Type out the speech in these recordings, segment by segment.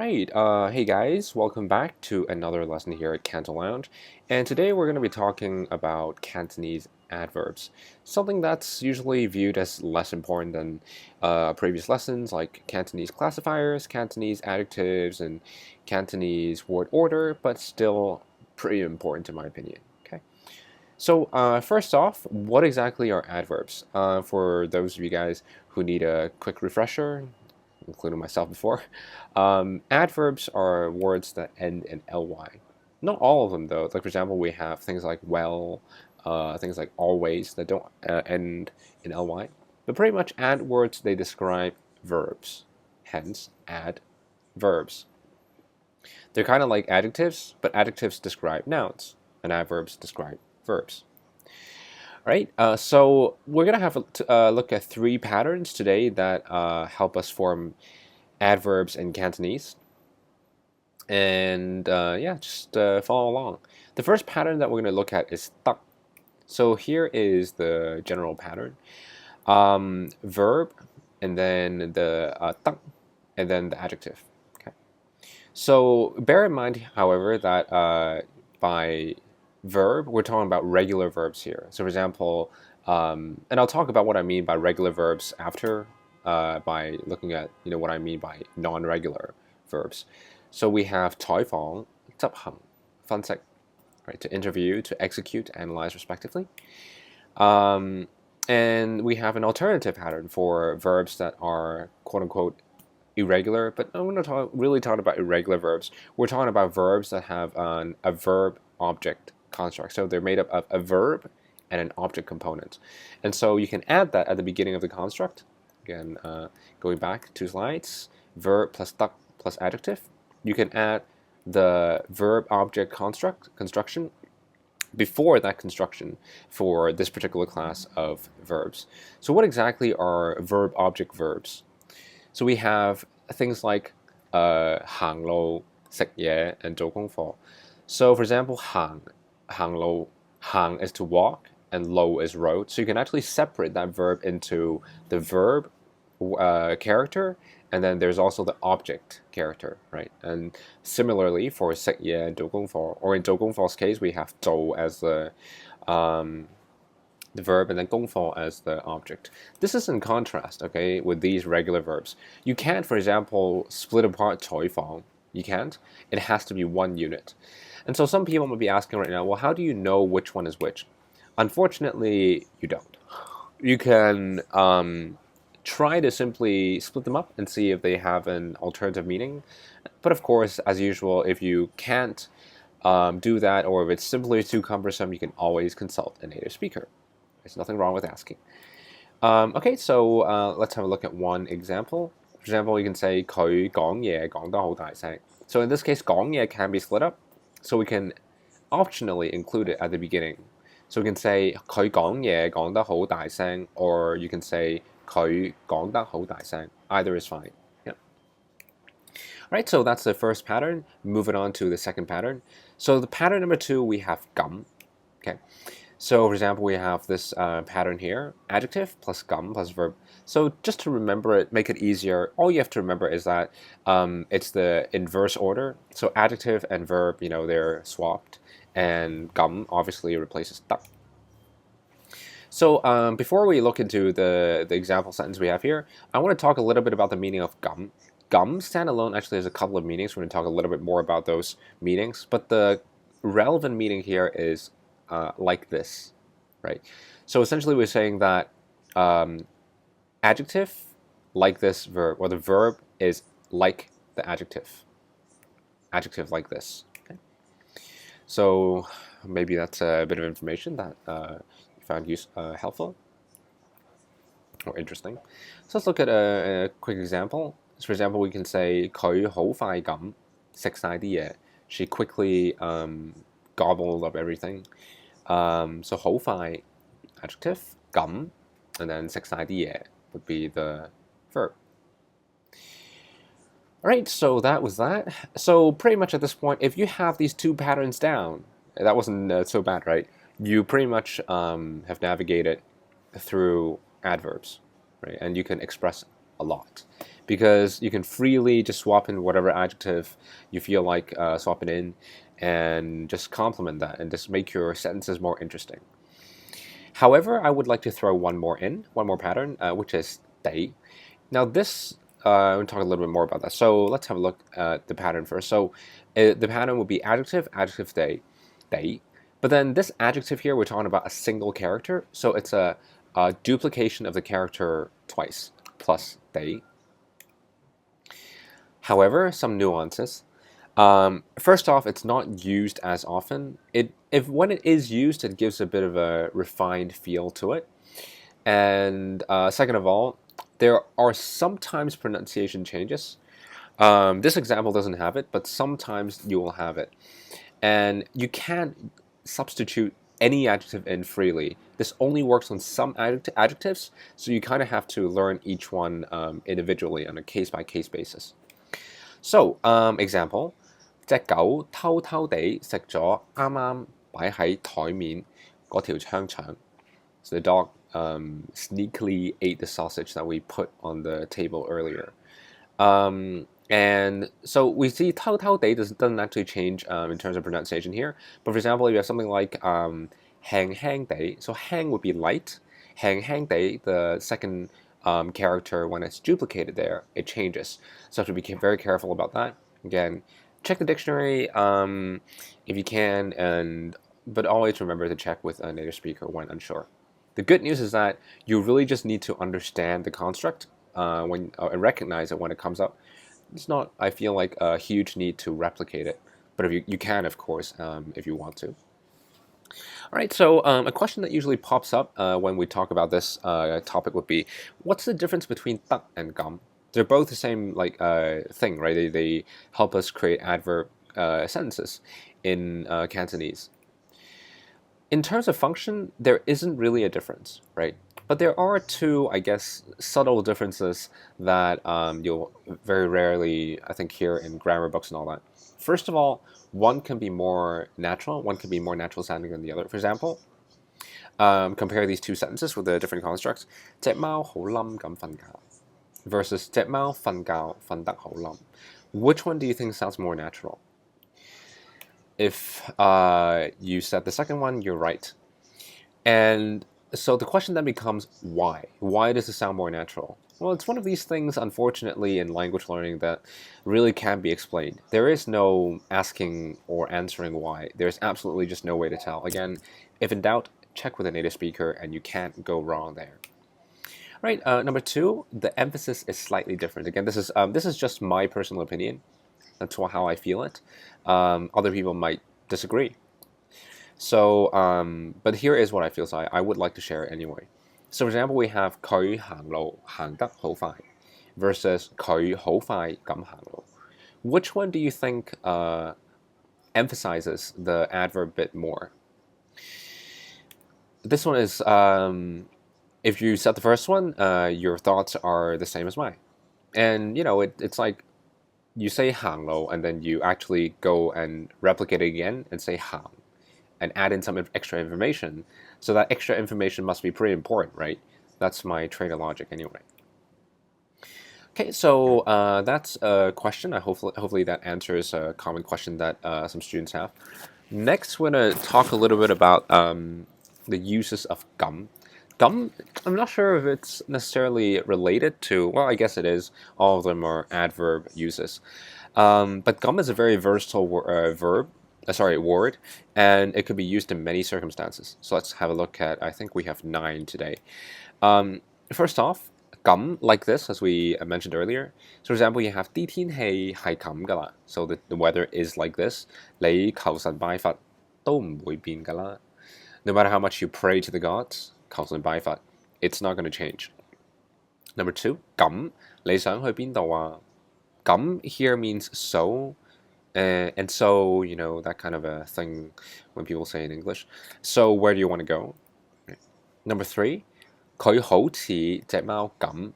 Alright, hey guys, welcome back to another lesson here at Cantolounge. And today we're going to be talking about Cantonese adverbs, something that's usually viewed as less important than previous lessons like Cantonese classifiers, Cantonese adjectives, and Cantonese word order, but still pretty important in my opinion. Okay. So first off, what exactly are adverbs? For those of you guys who need a quick refresher, including myself before, adverbs are words that end in ly. Not all of them though. Like for example, we have things like well, things like always that don't end in ly. But pretty much adverbs, they describe verbs. Hence, adverbs. They're kind of like adjectives, but adjectives describe nouns, and adverbs describe verbs. Right, so we're going to have a look at three patterns today that help us form adverbs in Cantonese. And yeah, just follow along. The first pattern that we're going to look at is tak. So here is the general pattern. Verb, and then the tak, and then the adjective. Okay. So bear in mind, however, that by verb, we're talking about regular verbs here. So for example, and I'll talk about what I mean by regular verbs after by looking at what I mean by non-regular verbs. So we have 採訪, 執行, 分析, right, to interview, to execute, analyze respectively. And we have an alternative pattern for verbs that are quote-unquote irregular, but I'm going to really talk about irregular verbs. We're talking about verbs that have a verb-object construct. So they're made up of a verb and an object component. And so you can add that at the beginning of the construct. Again, going back 2 slides, verb plus tak plus adjective. You can add the verb-object construction before that construction for this particular class of verbs. So what exactly are verb-object verbs? So we have things like 行路, 食嘢, and 做功課. So for example, 行路, 行 is to walk, and 路 is road. So you can actually separate that verb into the verb character, and then there's also the object character, right? And similarly for 食嘢 and 做功課, or in 做功課's case, we have 做 as the verb, and then 功課 as the object. This is in contrast, okay, with these regular verbs. You can't, for example, split apart 採訪. You can't. It has to be one unit. And so some people might be asking right now, well, how do you know which one is which? Unfortunately, you don't. You can try to simply split them up and see if they have an alternative meaning. But of course, as usual, if you can't do that, or if it's simply too cumbersome, you can always consult a native speaker. There's nothing wrong with asking. Okay, so let's have a look at one example. For example, you can say 佢講嘢講得好大聲. So in this case, 講嘢can be split up. So we can optionally include it at the beginning. So we can say 佢講嘢講得好大聲, or you can say 佢講得好大聲. Either is fine. Yeah. Alright, so that's the first pattern. Moving on to the second pattern. So the pattern number 2, we have 咁. Okay. So for example, we have this pattern here, adjective plus 咁 plus verb. So just to remember it, make it easier, all you have to remember is that it's the inverse order. So adjective and verb, they're swapped, and 咁 obviously replaces 得. So before we look into the example sentence we have here, I want to talk a little bit about the meaning of 咁. 咁 standalone actually has a couple of meanings. We're going to talk a little bit more about those meanings, but the relevant meaning here is like this, right? So essentially we're saying that adjective like this verb, or the verb is like the adjective. Adjective like this. Okay? So maybe that's a bit of information that you found helpful or interesting. So let's look at a quick example. So for example, we can say 佢好快咁食晒啲嘢. She quickly gobbled up everything. So 好快 adjective, 咁, and then 食晒啲嘢 would be the verb. Alright, so that was that. So pretty much at this point, if you have these two patterns down, that wasn't so bad, right? You pretty much have navigated through adverbs, right? And you can express a lot. because you can freely just swap in whatever adjective you feel like swapping in and just complement that and just make your sentences more interesting. However, I would like to throw one more pattern, which is day. Now this, I'm going to talk a little bit more about that. So let's have a look at the pattern first. So the pattern would be adjective, adjective day. But then this adjective here, we're talking about a single character. So it's a duplication of the character twice, plus day. However, some nuances. First off, it's not used as often. When it is used, it gives a bit of a refined feel to it. And second of all, there are sometimes pronunciation changes. This example doesn't have it, but sometimes you will have it. And you can't substitute any adjective in freely. This only works on some adjectives, so you kind of have to learn each one individually on a case-by-case basis. So, example, 隻狗偷偷地食咗啱啱擺喺枱面嗰條香腸. So the dog sneakily ate the sausage that we put on the table earlier. And so we see 偷偷地 doesn't actually change in terms of pronunciation here. But for example, if you have something like 輕輕地, so 輕 would be light. 輕輕地, the second character, when it's duplicated there, it changes. So you have to be very careful about that. Again, check the dictionary if you can, but always remember to check with a native speaker when unsure. The good news is that you really just need to understand the construct and recognize it when it comes up. It's not, I feel like, a huge need to replicate it, but if you can, of course, if you want to. All right, so a question that usually pops up when we talk about this topic would be, what's the difference between 得 and 咁? They're both the same thing, right? They help us create adverb sentences in Cantonese. In terms of function, there isn't really a difference, right? But there are two, I guess, subtle differences that you'll very rarely, I think, hear in grammar books and all that. First of all, one can be more natural, one can be more natural sounding than the other. For example, compare these two sentences with the different constructs. 隻貓好冧咁瞓覺 versus 隻貓瞓覺瞓得好冧. Which one do you think sounds more natural? If you said the second one, you're right. And so the question then becomes why? Why does it sound more natural? Well, it's one of these things, unfortunately, in language learning that really can't be explained. There is no asking or answering why. There's absolutely just no way to tell. Again, if in doubt, check with a native speaker and you can't go wrong there. All right, number two, the emphasis is slightly different. Again, this is just my personal opinion. That's how I feel it. Other people might disagree. So, but here is what I feel, so I would like to share it anyway. So for example, we have 佢行路行得好快 versus 佢好快咁行路. Which one do you think emphasizes the adverb a bit more? This one is, if you said the first one, your thoughts are the same as mine. And, you know, it's like you say 行路 and then you actually go and replicate it again and say 行 and add in some extra information. So that extra information must be pretty important, right? That's my train of logic anyway. Okay, so that's a question. Hopefully that answers a common question that some students have. Next, we're going to talk a little bit about the uses of 咁. 咁, I'm not sure if it's necessarily related to, well, I guess it is. All of them are adverb uses. But 咁 is a very versatile word, and it could be used in many circumstances. So let's have a look at, I think we have 9 today. First off, 咁, like this, as we mentioned earlier. So for example, you have 啲天氣係咁㗎啦. So the weather is like this. 你求神拜佛都唔會變㗎啦. No matter how much you pray to the gods, 求神拜佛, it's not going to change. Number 2, 咁你想去邊度啊? 咁 here means so. And so, you know, that kind of a thing when people say in English. So where do you want to go? Number 3, 佢好似隻貓咁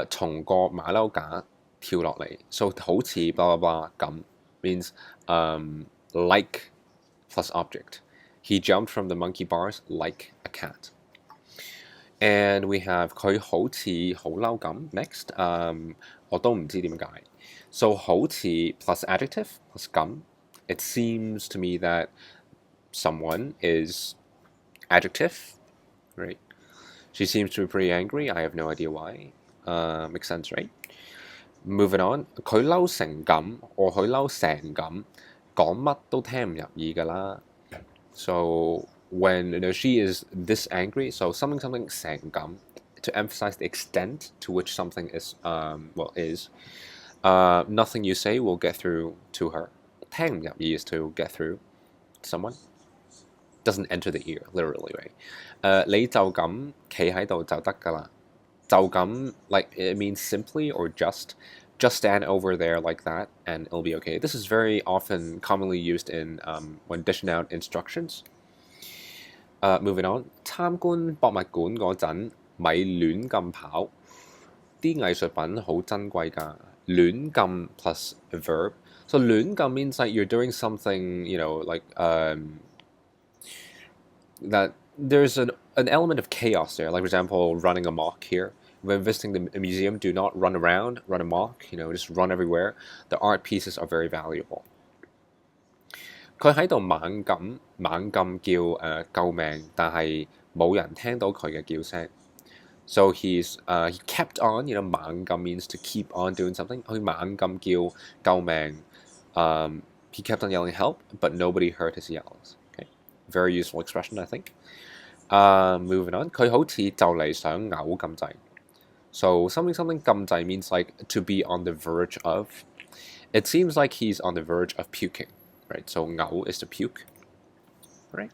從個馬騮架跳落嚟. So 好似 blah blah blah 咁 means like plus object. He jumped from the monkey bars like a cat. And we have 佢好似好嬲咁 next. 我都唔知點解. So 好似 plus adjective plus 咁. It seems to me that someone is adjective, right? She seems to be pretty angry. I have no idea why. Makes sense, right? Moving on. 佢嬲成咁 or 佢嬲成咁講乜都聽唔入耳㗎啦. So when she is this angry, so something 成咁 to emphasize the extent to which something is nothing you say will get through to her. 聽唔入耳 is to get through someone. Doesn't enter the ear, literally, right? 你就咁企喺度就得㗎啦。就咁 like it means simply or just stand over there like that and it'll be okay. This is very often commonly used in when dishing out instructions. Moving on. 參觀博物館嗰陣咪亂咁跑，啲藝術品好珍貴㗎。亂咁 plus a verb. So 亂咁 means like you're doing something, like that there's an element of chaos there. Like for example, running amok here. When visiting the museum, do not run around, run amok, just run everywhere. The art pieces are very valuable. 佢喺度猛咁叫救命，但係冇人聽到佢嘅叫聲。So he kept on, 猛咁 means to keep on doing something. 佢猛咁叫救命。He kept on yelling help, but nobody heard his yells. Okay, very useful expression, I think. Moving on. 佢好似就嚟想嘔咁滯。So something 咁滯 means like to be on the verge of. It seems like he's on the verge of puking, right? So 嘔 is to puke, right?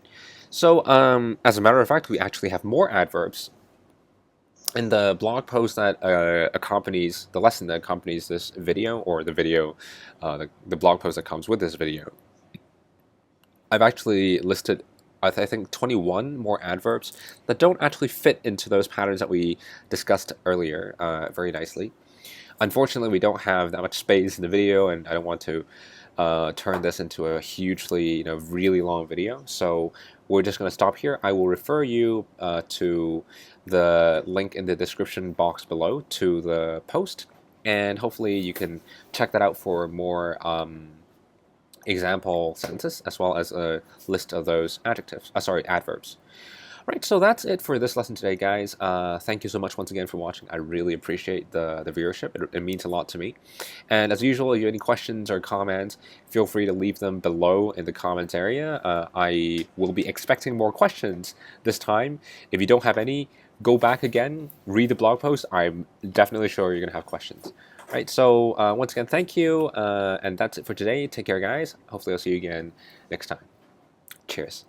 So as a matter of fact, we actually have more adverbs. In the blog post that accompanies the lesson that accompanies this video, or the video, the blog post that comes with this video, I've actually listed I think 21 more adverbs that don't actually fit into those patterns that we discussed earlier very nicely. Unfortunately, we don't have that much space in the video, and I don't want to turn this into a hugely, really long video. So we're just going to stop here. I will refer you to the link in the description box below to the post, and hopefully you can check that out for more example sentences, as well as a list of those adverbs. Right, so that's it for this lesson today, guys. Thank you so much once again for watching. I really appreciate the viewership. It means a lot to me. And as usual, if you have any questions or comments, feel free to leave them below in the comments area. I will be expecting more questions this time. If you don't have any, go back again, read the blog post. I'm definitely sure you're going to have questions. Right, so once again, thank you, and that's it for today. Take care, guys. Hopefully I'll see you again next time. Cheers.